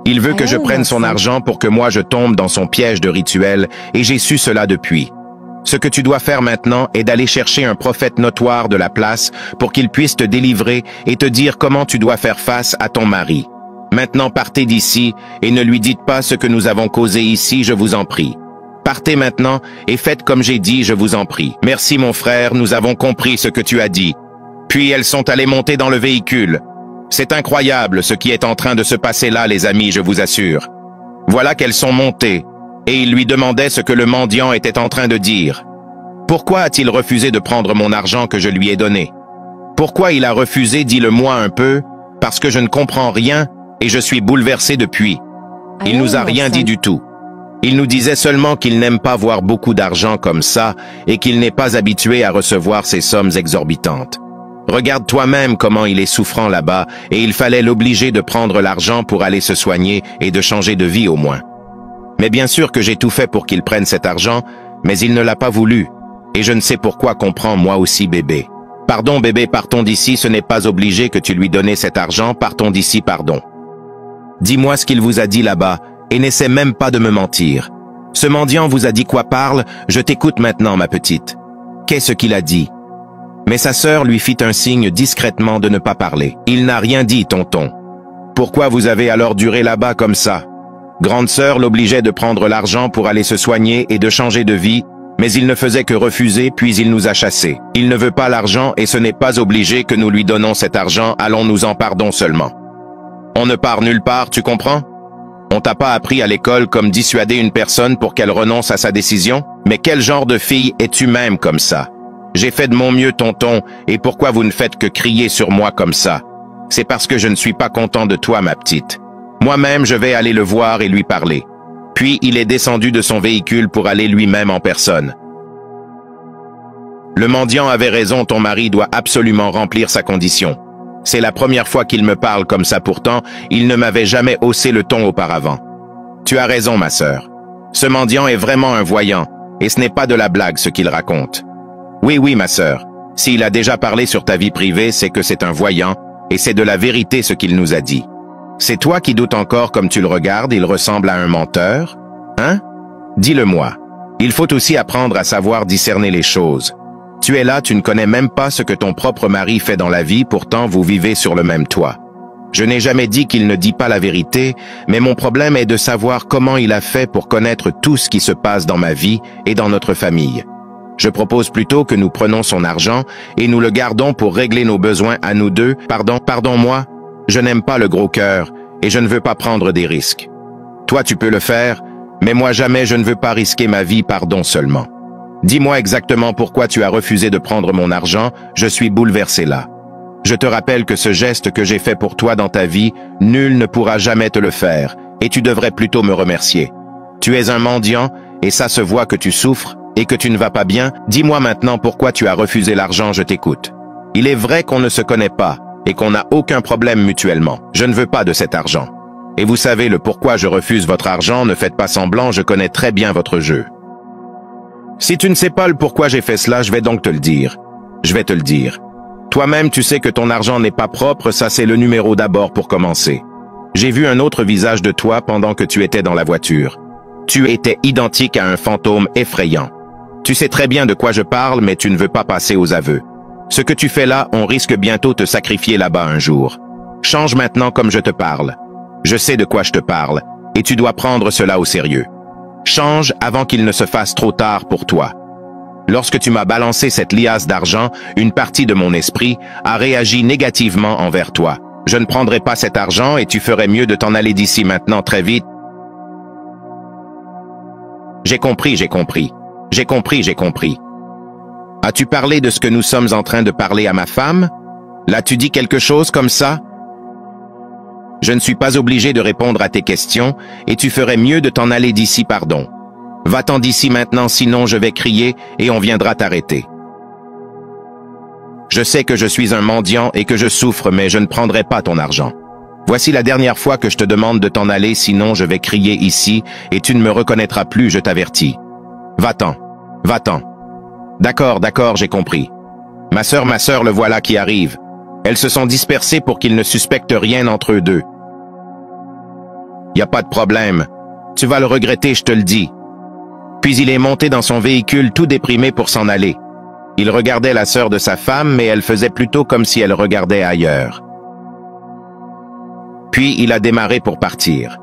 Il veut que je prenne son argent pour que moi je tombe dans son piège de rituel, et j'ai su cela depuis. Ce que tu dois faire maintenant est d'aller chercher un prophète notoire de la place pour qu'il puisse te délivrer et te dire comment tu dois faire face à ton mari. Maintenant partez d'ici et ne lui dites pas ce que nous avons causé ici, je vous en prie. Partez maintenant et faites comme j'ai dit, je vous en prie. Merci mon frère, nous avons compris ce que tu as dit. Puis elles sont allées monter dans le véhicule. C'est incroyable ce qui est en train de se passer là, les amis, je vous assure. Voilà qu'elles sont montées, et il lui demandait ce que le mendiant était en train de dire. Pourquoi a-t-il refusé de prendre mon argent que je lui ai donné? Pourquoi il a refusé, dis-le-moi un peu, parce que je ne comprends rien et je suis bouleversé depuis. Il nous a rien dit du tout. Il nous disait seulement qu'il n'aime pas voir beaucoup d'argent comme ça et qu'il n'est pas habitué à recevoir ces sommes exorbitantes. Regarde toi-même comment il est souffrant là-bas et il fallait l'obliger de prendre l'argent pour aller se soigner et de changer de vie au moins. Mais bien sûr que j'ai tout fait pour qu'il prenne cet argent, mais il ne l'a pas voulu. Et je ne sais pourquoi comprends moi aussi bébé. Pardon bébé, partons d'ici, ce n'est pas obligé que tu lui donnes cet argent, partons d'ici, pardon. Dis-moi ce qu'il vous a dit là-bas, et n'essaie même pas de me mentir. Ce mendiant vous a dit quoi? Parle, je t'écoute maintenant ma petite. Qu'est-ce qu'il a dit? Mais sa sœur lui fit un signe discrètement de ne pas parler. Il n'a rien dit, tonton. Pourquoi vous avez alors duré là-bas comme ça? Grande sœur l'obligeait de prendre l'argent pour aller se soigner et de changer de vie, mais il ne faisait que refuser, puis il nous a chassés. Il ne veut pas l'argent et ce n'est pas obligé que nous lui donnons cet argent, allons-nous-en, pardon seulement. On ne part nulle part, tu comprends? On t'a pas appris à l'école comme dissuader une personne pour qu'elle renonce à sa décision? Mais quel genre de fille es-tu même comme ça? J'ai fait de mon mieux, tonton, et pourquoi vous ne faites que crier sur moi comme ça? C'est parce que je ne suis pas content de toi, ma petite. Moi-même, je vais aller le voir et lui parler. Puis il est descendu de son véhicule pour aller lui-même en personne. Le mendiant avait raison, ton mari doit absolument remplir sa condition. C'est la première fois qu'il me parle comme ça, pourtant, il ne m'avait jamais haussé le ton auparavant. Tu as raison, ma sœur. Ce mendiant est vraiment un voyant, et ce n'est pas de la blague ce qu'il raconte. Oui, oui, ma sœur. S'il a déjà parlé sur ta vie privée, c'est que c'est un voyant, et c'est de la vérité ce qu'il nous a dit. C'est toi qui doutes encore comme tu le regardes, il ressemble à un menteur? Hein? Dis-le-moi. Il faut aussi apprendre à savoir discerner les choses. Tu es là, tu ne connais même pas ce que ton propre mari fait dans la vie, pourtant vous vivez sur le même toit. Je n'ai jamais dit qu'il ne dit pas la vérité, mais mon problème est de savoir comment il a fait pour connaître tout ce qui se passe dans ma vie et dans notre famille. Je propose plutôt que nous prenons son argent et nous le gardons pour régler nos besoins à nous deux. Pardon-moi, je n'aime pas le gros cœur et je ne veux pas prendre des risques. Toi tu peux le faire, mais moi jamais je ne veux pas risquer ma vie, pardon seulement. Dis-moi exactement pourquoi tu as refusé de prendre mon argent, je suis bouleversé là. Je te rappelle que ce geste que j'ai fait pour toi dans ta vie, nul ne pourra jamais te le faire, et tu devrais plutôt me remercier. Tu es un mendiant, et ça se voit que tu souffres, et que tu ne vas pas bien. Dis-moi maintenant pourquoi tu as refusé l'argent, je t'écoute. Il est vrai qu'on ne se connaît pas, et qu'on n'a aucun problème mutuellement. Je ne veux pas de cet argent. Et vous savez le pourquoi je refuse votre argent, ne faites pas semblant, je connais très bien votre jeu. Si tu ne sais pas le pourquoi j'ai fait cela, je vais donc te le dire. Je vais te le dire. Toi-même, tu sais que ton argent n'est pas propre, ça c'est le numéro d'abord pour commencer. J'ai vu un autre visage de toi pendant que tu étais dans la voiture. Tu étais identique à un fantôme effrayant. Tu sais très bien de quoi je parle, mais tu ne veux pas passer aux aveux. Ce que tu fais là, on risque bientôt de te sacrifier là-bas un jour. Change maintenant comme je te parle. Je sais de quoi je te parle, et tu dois prendre cela au sérieux. Change avant qu'il ne se fasse trop tard pour toi. Lorsque tu m'as balancé cette liasse d'argent, une partie de mon esprit a réagi négativement envers toi. Je ne prendrai pas cet argent et tu ferais mieux de t'en aller d'ici maintenant très vite. J'ai compris. As-tu parlé de ce que nous sommes en train de parler à ma femme? L'as-tu dit quelque chose comme ça? Je ne suis pas obligé de répondre à tes questions, et tu ferais mieux de t'en aller d'ici, pardon. Va-t'en d'ici maintenant, sinon je vais crier et on viendra t'arrêter. Je sais que je suis un mendiant et que je souffre, mais je ne prendrai pas ton argent. Voici la dernière fois que je te demande de t'en aller, sinon je vais crier ici et tu ne me reconnaîtras plus, je t'avertis. Va-t'en. D'accord, j'ai compris. Ma sœur, le voilà qui arrive. Elles se sont dispersées pour qu'ils ne suspectent rien entre eux deux. Y a pas de problème. Tu vas le regretter, je te le dis. Puis il est monté dans son véhicule tout déprimé pour s'en aller. Il regardait la sœur de sa femme, mais elle faisait plutôt comme si elle regardait ailleurs. Puis il a démarré pour partir.